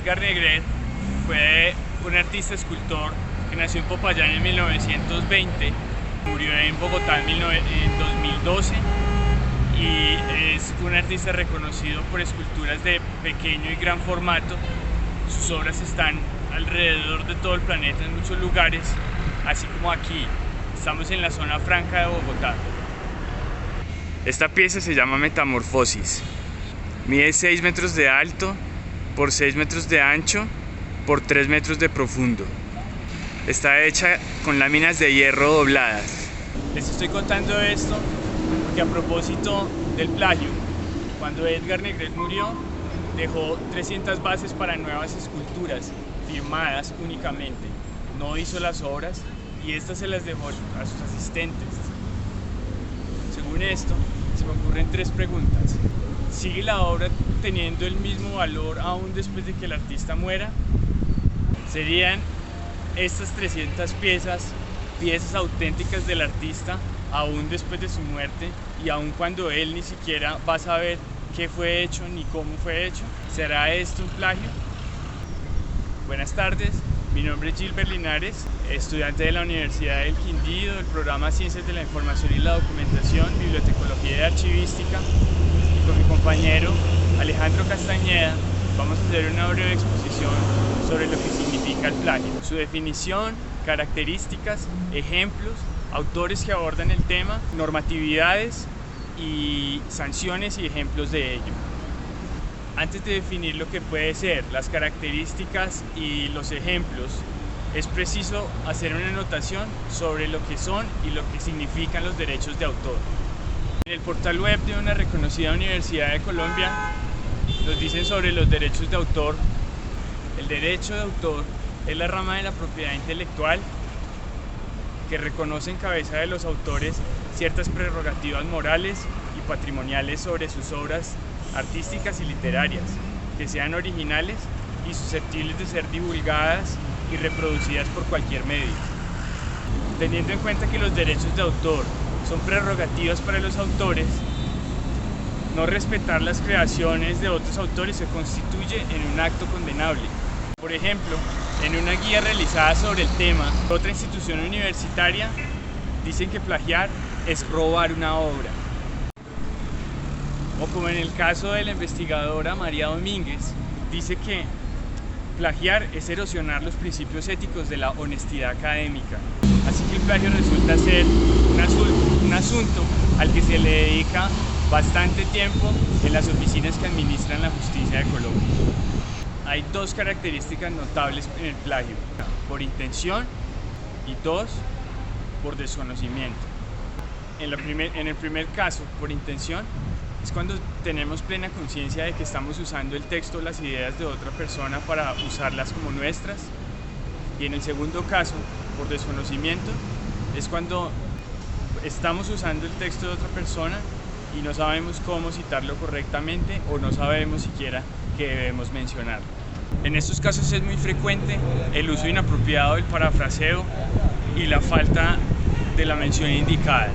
Edgar Negret fue un artista escultor que nació en Popayán en 1920, murió en Bogotá en 2012 y es un artista reconocido por esculturas de pequeño y gran formato. Sus obras están alrededor de todo el planeta en muchos lugares, así como aquí. Estamos en la zona franca de Bogotá. Esta pieza se llama Metamorfosis. Mide 6 metros de alto por 6 metros de ancho por 3 metros de profundo. Está hecha con láminas de hierro dobladas. Les estoy contando esto porque a propósito del plagio, cuando Edgar Negret murió, dejó 300 bases para nuevas esculturas, firmadas únicamente. No hizo las obras y estas se las dejó a sus asistentes. Según esto, se me ocurren 3 preguntas. ¿Sigue la obra teniendo el mismo valor aún después de que el artista muera? ¿Serían estas 300 piezas auténticas del artista aún después de su muerte y aún cuando él ni siquiera va a saber qué fue hecho ni cómo fue hecho? ¿Será esto un plagio? Buenas tardes, mi nombre es Gilbert Linares, estudiante de la Universidad del Quindío, del programa Ciencias de la Información y la Documentación, Bibliotecología y Archivística, y con mi compañero Alejandro Castañeda vamos a hacer una breve exposición sobre lo que significa el plagio, su definición, características, ejemplos, autores que abordan el tema, normatividades y sanciones y ejemplos de ello. Antes de definir lo que puede ser, las características y los ejemplos, es preciso hacer una anotación sobre lo que son y lo que significan los derechos de autor. En el portal web de una reconocida universidad de Colombia nos dicen sobre los derechos de autor. El derecho de autor es la rama de la propiedad intelectual que reconoce en cabeza de los autores ciertas prerrogativas morales y patrimoniales sobre sus obras artísticas y literarias, que sean originales y susceptibles de ser divulgadas y reproducidas por cualquier medio. Teniendo en cuenta que los derechos de autor son prerrogativas para los autores, no respetar las creaciones de otros autores se constituye en un acto condenable. Por ejemplo, en una guía realizada sobre el tema, otra institución universitaria dicen que plagiar es robar una obra. O como en el caso de la investigadora María Domínguez, dice que plagiar es erosionar los principios éticos de la honestidad académica. Así que el plagio resulta ser un asunto al que se le dedica bastante tiempo en las oficinas que administran la justicia de Colombia. Hay 2 características notables en el plagio: por intención y 2, por desconocimiento. En el primer caso, por intención, es cuando tenemos plena conciencia de que estamos usando el texto o las ideas de otra persona para usarlas como nuestras. Y en el segundo caso, por desconocimiento, es cuando estamos usando el texto de otra persona y no sabemos cómo citarlo correctamente o no sabemos siquiera que debemos mencionarlo. En estos casos es muy frecuente el uso inapropiado del parafraseo y la falta de la mención indicada.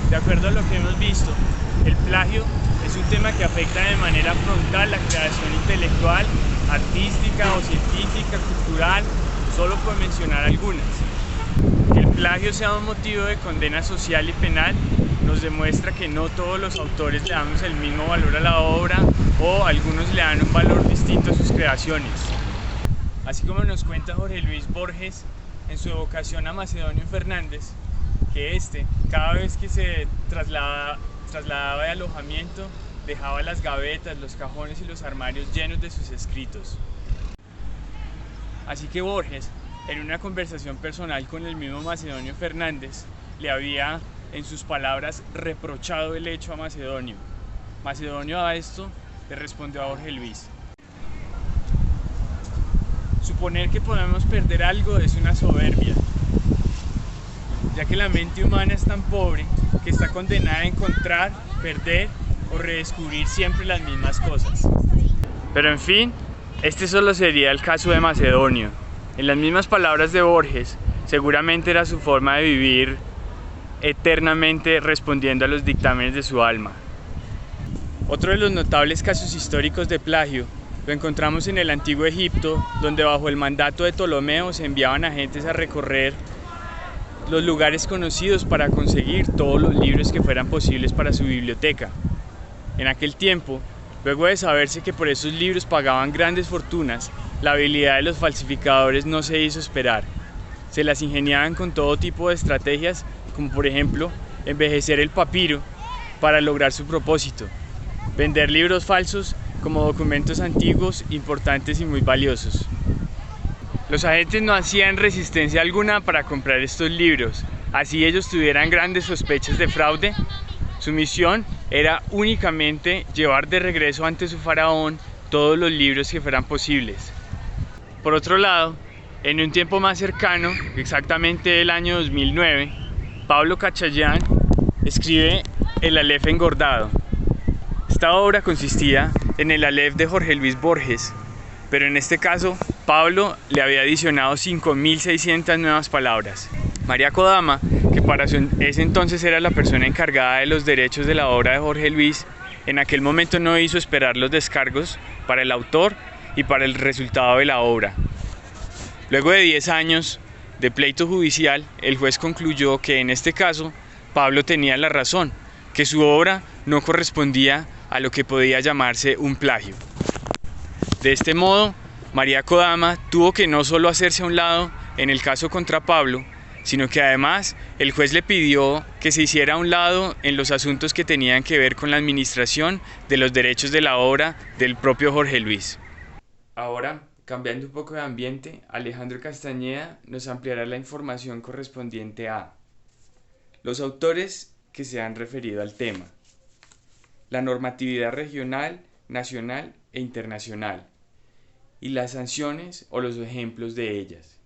De acuerdo a lo que hemos visto, el plagio es un tema que afecta de manera frontal la creación intelectual, artística o científica, cultural, solo por mencionar algunas. Que el plagio sea un motivo de condena social y penal nos demuestra que no todos los autores le damos el mismo valor a la obra o algunos le dan un valor distinto a sus creaciones. Así como nos cuenta Jorge Luis Borges en su evocación a Macedonio Fernández, que cada vez que se trasladaba de alojamiento, dejaba las gavetas, los cajones y los armarios llenos de sus escritos. Así que Borges, en una conversación personal con el mismo Macedonio Fernández, le había, en sus palabras, reprochado el hecho a Macedonio. Macedonio a esto le respondió a Jorge Luis: suponer que podemos perder algo es una soberbia, ya que la mente humana es tan pobre que está condenada a encontrar, perder o redescubrir siempre las mismas cosas. Pero en fin, este solo sería el caso de Macedonio. En las mismas palabras de Borges, seguramente era su forma de vivir eternamente respondiendo a los dictámenes de su alma. Otro de los notables casos históricos de plagio Lo encontramos en el antiguo Egipto, donde bajo el mandato de Ptolomeo se enviaban agentes a recorrer los lugares conocidos para conseguir todos los libros que fueran posibles para su biblioteca. En aquel tiempo, luego de saberse que por esos libros pagaban grandes fortunas, la habilidad de los falsificadores no se hizo esperar. Se las ingeniaban con todo tipo de estrategias, como por ejemplo, envejecer el papiro para lograr su propósito, vender libros falsos como documentos antiguos, importantes y muy valiosos. Los agentes no hacían resistencia alguna para comprar estos libros, así ellos tuvieran grandes sospechas de fraude. Su misión era únicamente llevar de regreso ante su faraón todos los libros que fueran posibles. Por otro lado, en un tiempo más cercano, exactamente el año 2009, Pablo Cachayán escribe El Aleph engordado. Esta obra consistía en el Aleph de Jorge Luis Borges, pero en este caso Pablo le había adicionado 5.600 nuevas palabras. María Kodama, que para ese entonces era la persona encargada de los derechos de la obra de Jorge Luis, en aquel momento no hizo esperar los descargos para el autor y para el resultado de la obra. Luego de 10 años de pleito judicial, el juez concluyó que en este caso Pablo tenía la razón, que su obra no correspondía a lo que podía llamarse un plagio. De este modo, María Kodama tuvo que no solo hacerse a un lado en el caso contra Pablo, sino que además el juez le pidió que se hiciera a un lado en los asuntos que tenían que ver con la administración de los derechos de la obra del propio Jorge Luis. Ahora, cambiando un poco de ambiente, Alejandro Castañeda nos ampliará la información correspondiente a los autores que se han referido al tema, la normatividad regional, nacional e internacional, y las sanciones o los ejemplos de ellas.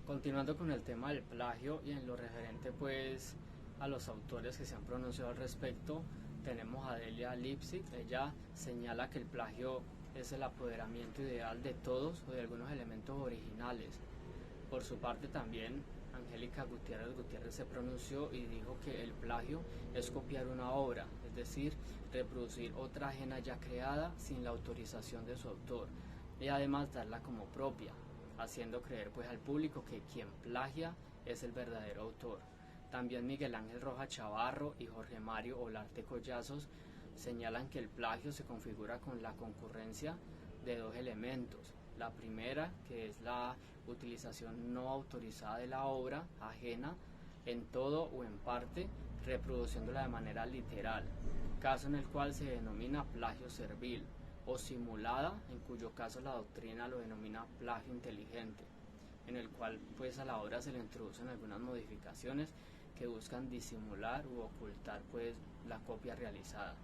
Continuando con el tema del plagio y en lo referente pues a los autores que se han pronunciado al respecto, tenemos a Delia Lipsig. Ella señala que el plagio es el apoderamiento ideal de todos o de algunos elementos originales. Por su parte también Angélica Gutiérrez se pronunció y dijo que el plagio es copiar una obra, es decir, reproducir otra ajena ya creada sin la autorización de su autor y además darla como propia, haciendo creer pues al público que quien plagia es el verdadero autor. También Miguel Ángel Rojas Chavarro y Jorge Mario Olarte Collazos señalan que el plagio se configura con la concurrencia de dos elementos. La primera, que es la utilización no autorizada de la obra ajena en todo o en parte, reproduciéndola de manera literal, caso en el cual se denomina plagio servil, o simulada, en cuyo caso la doctrina lo denomina plagio inteligente, en el cual pues a la obra se le introducen algunas modificaciones que buscan disimular u ocultar pues la copia realizada.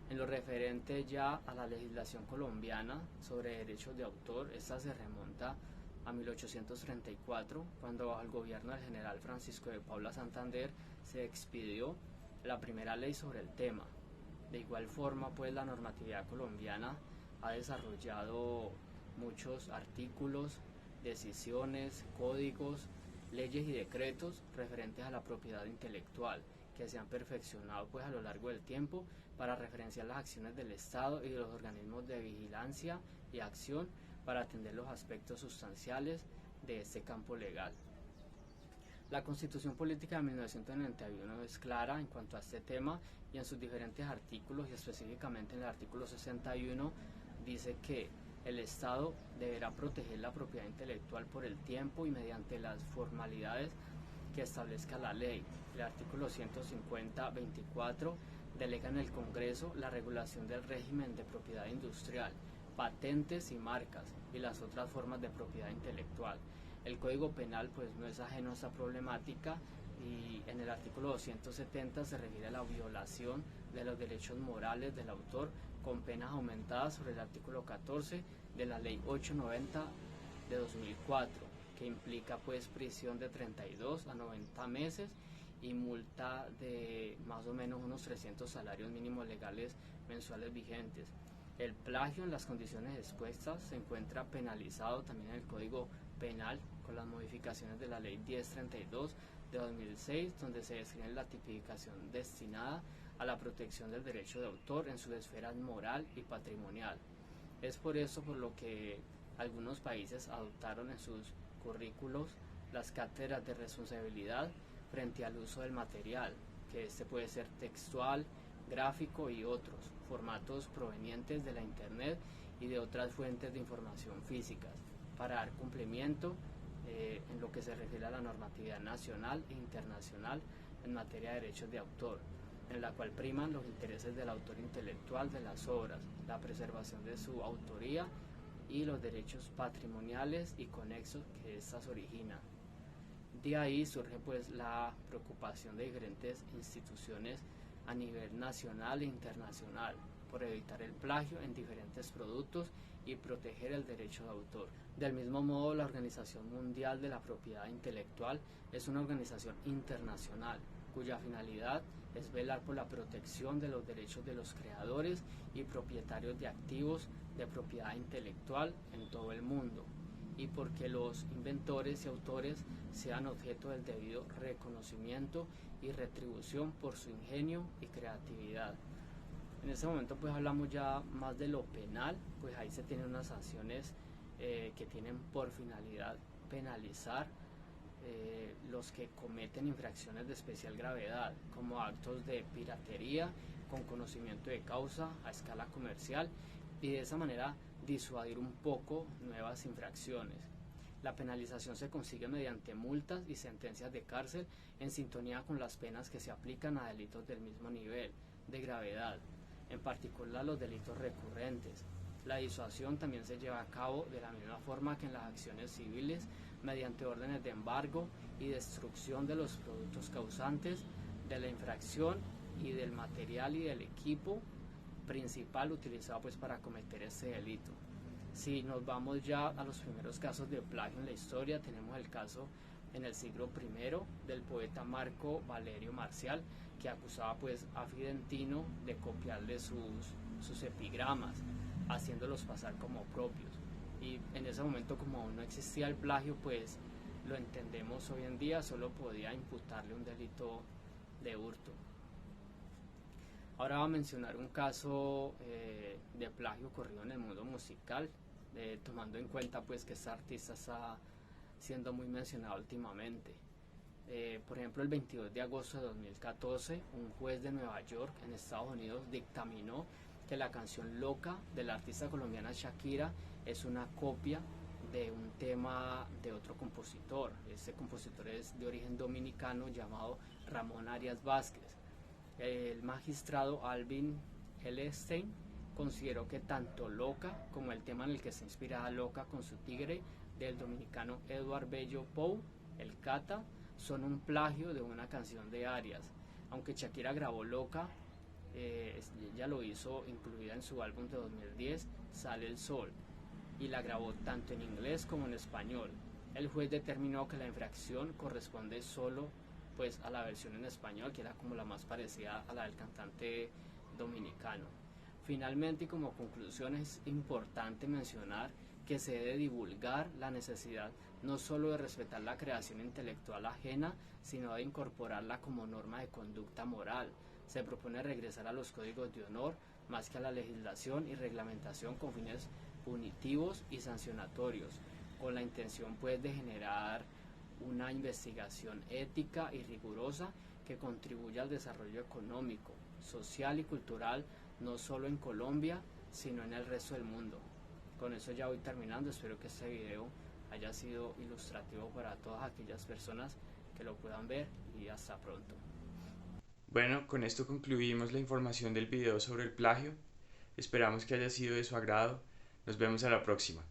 En lo referente ya a la legislación colombiana sobre derechos de autor, esta se remonta a 1834, cuando bajo el gobierno del general Francisco de Paula Santander se expidió la primera ley sobre el tema. De igual forma, pues la normatividad colombiana ha desarrollado muchos artículos, decisiones, códigos, leyes y decretos referentes a la propiedad intelectual, que se han perfeccionado pues a lo largo del tiempo para referenciar las acciones del Estado y de los organismos de vigilancia y acción para atender los aspectos sustanciales de este campo legal. La Constitución Política de 1991 es clara en cuanto a este tema y en sus diferentes artículos, y específicamente en el artículo 61 dice que el Estado deberá proteger la propiedad intelectual por el tiempo y mediante las formalidades que establezca la ley. El artículo 150-24 delega en el Congreso la regulación del régimen de propiedad industrial, patentes y marcas y las otras formas de propiedad intelectual. El Código Penal pues no es ajeno a esta problemática, y en el artículo 270 se refiere a la violación de los derechos morales del autor con penas aumentadas sobre el artículo 14 de la ley 890 de 2004, que implica pues prisión de 32 a 90 meses y multa de más o menos unos 300 salarios mínimos legales mensuales vigentes. El plagio en las condiciones expuestas se encuentra penalizado también en el Código Penal con las modificaciones de la ley 1032 de 2006, donde se describe la tipificación destinada a la protección del derecho de autor en sus esferas moral y patrimonial. Es por eso por lo que algunos países adoptaron en sus currículos las cátedras de responsabilidad frente al uso del material, que este puede ser textual, gráfico y otros formatos provenientes de la internet y de otras fuentes de información físicas, para dar cumplimiento en lo que se refiere a la normatividad nacional e internacional en materia de derechos de autor, en la cual priman los intereses del autor intelectual de las obras, la preservación de su autoría y los derechos patrimoniales y conexos que éstas originan. De ahí surge pues la preocupación de diferentes instituciones a nivel nacional e internacional por evitar el plagio en diferentes productos y proteger el derecho de autor. Del mismo modo, la Organización Mundial de la Propiedad Intelectual es una organización internacional cuya finalidad es velar por la protección de los derechos de los creadores y propietarios de activos de propiedad intelectual en todo el mundo, y porque los inventores y autores sean objeto del debido reconocimiento y retribución por su ingenio y creatividad. En este momento pues hablamos ya más de lo penal, pues ahí se tienen unas sanciones que tienen por finalidad penalizar los que cometen infracciones de especial gravedad, como actos de piratería con conocimiento de causa a escala comercial, y de esa manera disuadir un poco nuevas infracciones. La penalización se consigue mediante multas y sentencias de cárcel en sintonía con las penas que se aplican a delitos del mismo nivel de gravedad, en particular los delitos recurrentes. La disuasión también se lleva a cabo de la misma forma que en las acciones civiles, mediante órdenes de embargo y destrucción de los productos causantes de la infracción y del material y del equipo principal utilizado pues para cometer este delito. Si nos vamos ya a los primeros casos de plagio en la historia, tenemos el caso en el siglo I del poeta Marco Valerio Marcial, que acusaba pues a Fidentino de copiarle sus epigramas, haciéndolos pasar como propios. Y en ese momento, como aún no existía el plagio, pues lo entendemos hoy en día, solo podía imputarle un delito de hurto. Ahora voy a mencionar un caso de plagio ocurrido en el mundo musical, tomando en cuenta pues que este artista está siendo muy mencionado últimamente. Por ejemplo, el 22 de agosto de 2014, un juez de Nueva York, en Estados Unidos, dictaminó que la canción Loca de la artista colombiana Shakira es una copia de un tema de otro compositor. Este compositor es de origen dominicano llamado Ramón Arias Vázquez. El magistrado Alvin L. Stein consideró que tanto Loca como el tema en el que se inspira Loca con su tigre del dominicano Edward Bello Pou, el Cata, son un plagio de una canción de Arias. Aunque Shakira grabó Loca, ella lo hizo incluida en su álbum de 2010, Sale el Sol, y la grabó tanto en inglés como en español. El juez determinó que la infracción corresponde solo pues a la versión en español, que era como la más parecida a la del cantante dominicano. Finalmente, y como conclusión, es importante mencionar que se debe divulgar la necesidad no solo de respetar la creación intelectual ajena, sino de incorporarla como norma de conducta moral. Se propone regresar a los códigos de honor más que a la legislación y reglamentación con fines punitivos y sancionatorios, con la intención pues de generar una investigación ética y rigurosa que contribuya al desarrollo económico, social y cultural, no solo en Colombia, sino en el resto del mundo. Con eso ya voy terminando, espero que este video haya sido ilustrativo para todas aquellas personas que lo puedan ver, y hasta pronto. Bueno, con esto concluimos la información del video sobre el plagio. Esperamos que haya sido de su agrado. Nos vemos a la próxima.